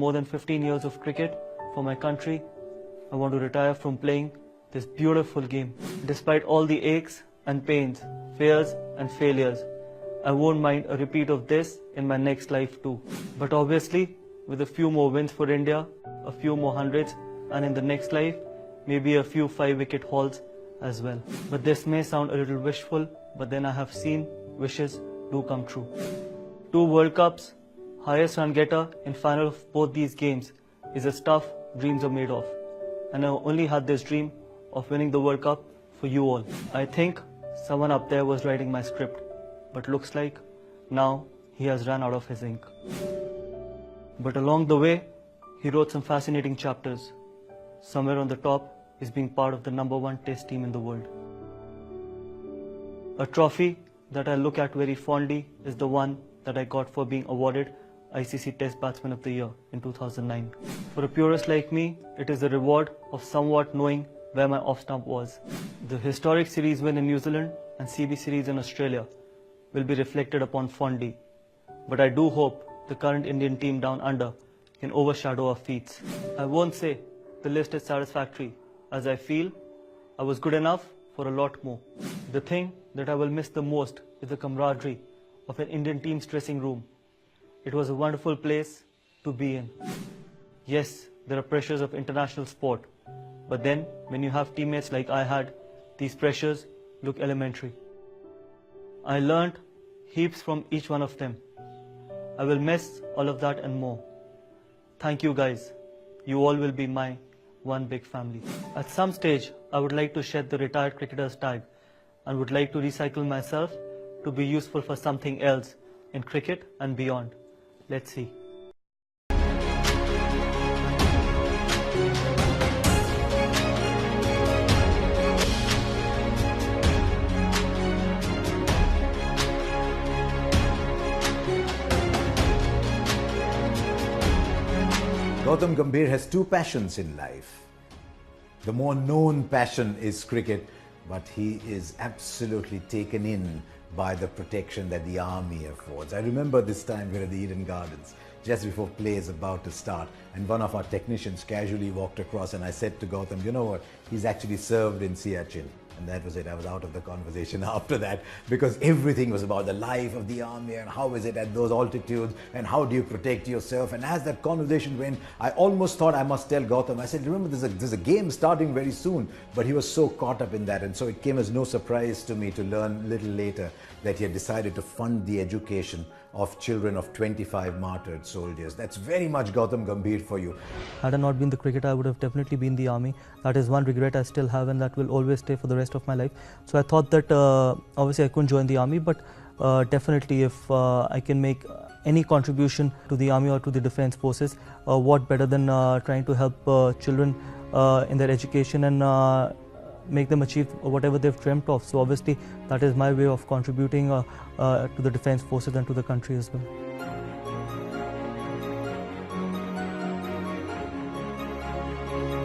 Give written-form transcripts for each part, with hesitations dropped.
more than 15 years of cricket for my country, I want to retire from playing this beautiful game. Despite all the aches and pains, fears and failures, I won't mind a repeat of this in my next life too. But obviously, with a few more wins for India, a few more hundreds, and in the next life, maybe a few 5-wicket hauls as well. But this may sound a little wishful, but then I have seen wishes do come true. 2 World Cups, highest run getter in final of both these games is the stuff dreams are made of. And I only had this dream of winning the World Cup for you all. I think someone up there was writing my script, but looks like now he has run out of his ink. But along the way, he wrote some fascinating chapters. Somewhere on the top is being part of the #1 test team in the world. A trophy that I look at very fondly is the one that I got for being awarded ICC Test Batsman of the Year in 2009. For a purist like me, it is the reward of somewhat knowing where my off stump was. The historic series win in New Zealand and CB series in Australia will be reflected upon fondly. But I do hope the current Indian team down under can overshadow our feats. I won't say the list is satisfactory, as I feel I was good enough for a lot more. The thing that I will miss the most is the camaraderie of an Indian team's dressing room. It was a wonderful place to be in. Yes, there are pressures of international sport, but then when you have teammates like I had, these pressures look elementary. I learned heaps from each one of them. I will miss all of that and more. Thank you guys. You all will be my one big family. At some stage, I would like to shed the retired cricketer's tag and would like to recycle myself to be useful for something else in cricket and beyond. Let's see. Gautam Gambhir has 2 passions in life. The more known passion is cricket, but he is absolutely taken in by the protection that the army affords. I remember this time we were at the Eden Gardens, just before play is about to start, and one of our technicians casually walked across, and I said to Gautam, you know what, he's actually served in Siachen. And that was it. I was out of the conversation after that, because everything was about the life of the army and how is it at those altitudes and how do you protect yourself. And as that conversation went, I almost thought I must tell Gautam. I said, remember, there's a game starting very soon. But he was so caught up in that. And so it came as no surprise to me to learn a little later that he had decided to fund the education of children of 25 martyred soldiers. That's very much Gautam Gambhir for you. Had I not been the cricketer, I would have definitely been the army. That is one regret I still have, and that will always stay for the rest of my life. So I thought that obviously I couldn't join the army, but definitely if I can make any contribution to the army or to the defense forces, what better than trying to help children in their education and make them achieve whatever they've dreamt of. So obviously that is my way of contributing to the defense forces and to the country as well.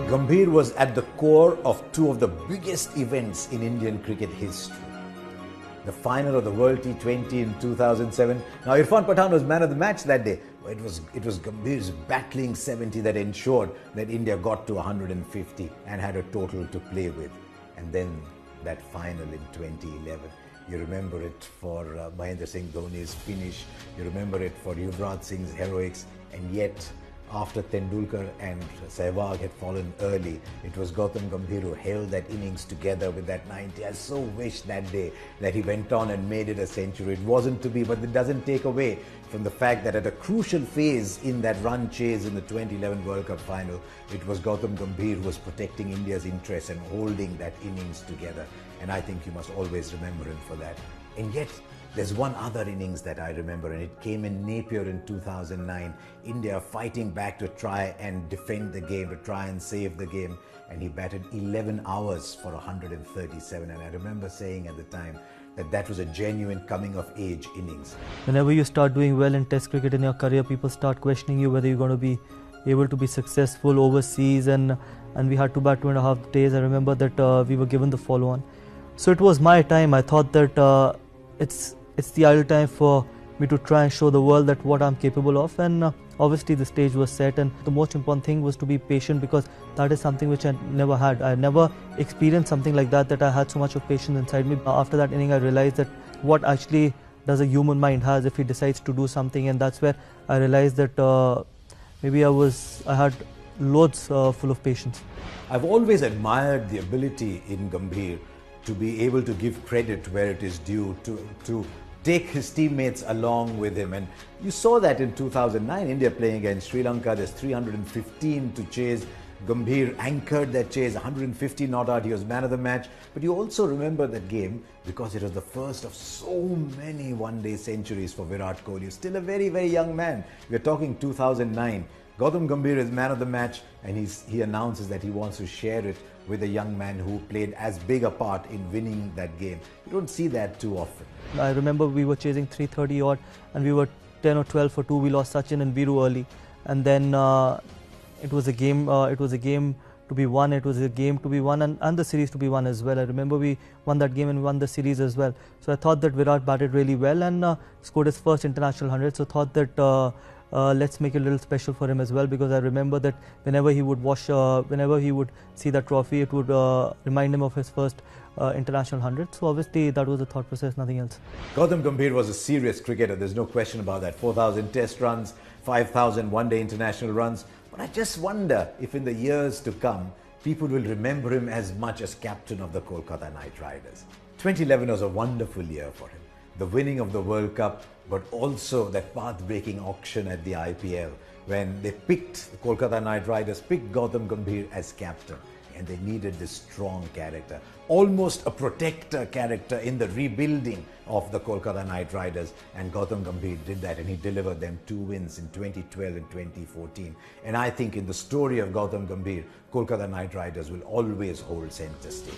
Gambhir was at the core of 2 of the biggest events in Indian cricket history. The final of the World T20 in 2007. Now Irfan Pathan was man of the match that day. It was Gambhir's battling 70 that ensured that India got to 150 and had a total to play with. And then that final in 2011. You remember it for Mahendra Singh Dhoni's finish. You remember it for Yuvraj Singh's heroics. And yet, after Tendulkar and Sehwag had fallen early, it was Gautam Gambhir who held that innings together with that 90. I so wish that day that he went on and made it a century. It wasn't to be, but it doesn't take away from the fact that at a crucial phase in that run chase in the 2011 World Cup final, it was Gautam Gambhir who was protecting India's interests and holding that innings together. And I think you must always remember him for that. And yet, there's one other innings that I remember, and it came in Napier in 2009. India fighting back to try and defend the game, to try and save the game. And he batted 11 hours for 137. And I remember saying at the time that that was a genuine coming-of-age innings. Whenever you start doing well in Test cricket in your career, people start questioning you whether you're going to be able to be successful overseas. And we had to bat 2.5 days. I remember that we were given the follow-on. So it was my time. I thought that it's the ideal time for me to try and show the world that what I'm capable of, and Obviously the stage was set, and the most important thing was to be patient, because that is something which I never had. I never experienced something like that I had so much of patience inside me. After that inning I realized that what actually does a human mind has if he decides to do something, and that's where I realized that maybe I had loads full of patience. I've always admired the ability in Gambhir to be able to give credit where it is due, to take his teammates along with him. And you saw that in 2009, India playing against Sri Lanka. There's 315 to chase. Gambhir anchored that chase, 150 not out. He was man of the match. But you also remember that game because it was the first of so many one-day centuries for Virat Kohli. He's still a very, very young man. We're talking 2009. Gautam Gambhir is man of the match, and he announces that he wants to share it with a young man who played as big a part in winning that game. You don't see that too often. I remember we were chasing 330 odd, and we were 10 or 12 for 2. We lost Sachin and Viru early, and then it was a game. It was a game to be won. It was a game to be won, and the series to be won as well. I remember we won that game and won the series as well. So I thought that Virat batted really well and scored his first international 100. So thought that let's make it a little special for him as well, because I remember that whenever he would see that trophy, it would remind him of his first international 100. So obviously that was the thought process, nothing else. Gautam Gambhir was a serious cricketer, there's no question about that. 4,000 test runs, 5,000 one-day international runs. But I just wonder if in the years to come, people will remember him as much as captain of the Kolkata Knight Riders. 2011 was a wonderful year for him. The winning of the World Cup, but also that path-breaking auction at the IPL when they picked the Kolkata Knight Riders, picked Gautam Gambhir as captain, and they needed this strong character, almost a protector character in the rebuilding of the Kolkata Knight Riders, and Gautam Gambhir did that, and he delivered them 2 wins in 2012 and 2014. And I think in the story of Gautam Gambhir, Kolkata Knight Riders will always hold center stage.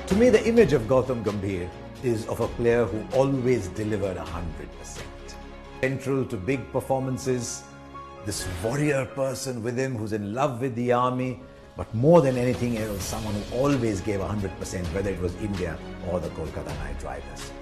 To me, the image of Gautam Gambhir is of a player who always delivered 100%. Central to big performances, this warrior person with him who's in love with the army, but more than anything else, someone who always gave 100%, whether it was India or the Kolkata Knight Riders.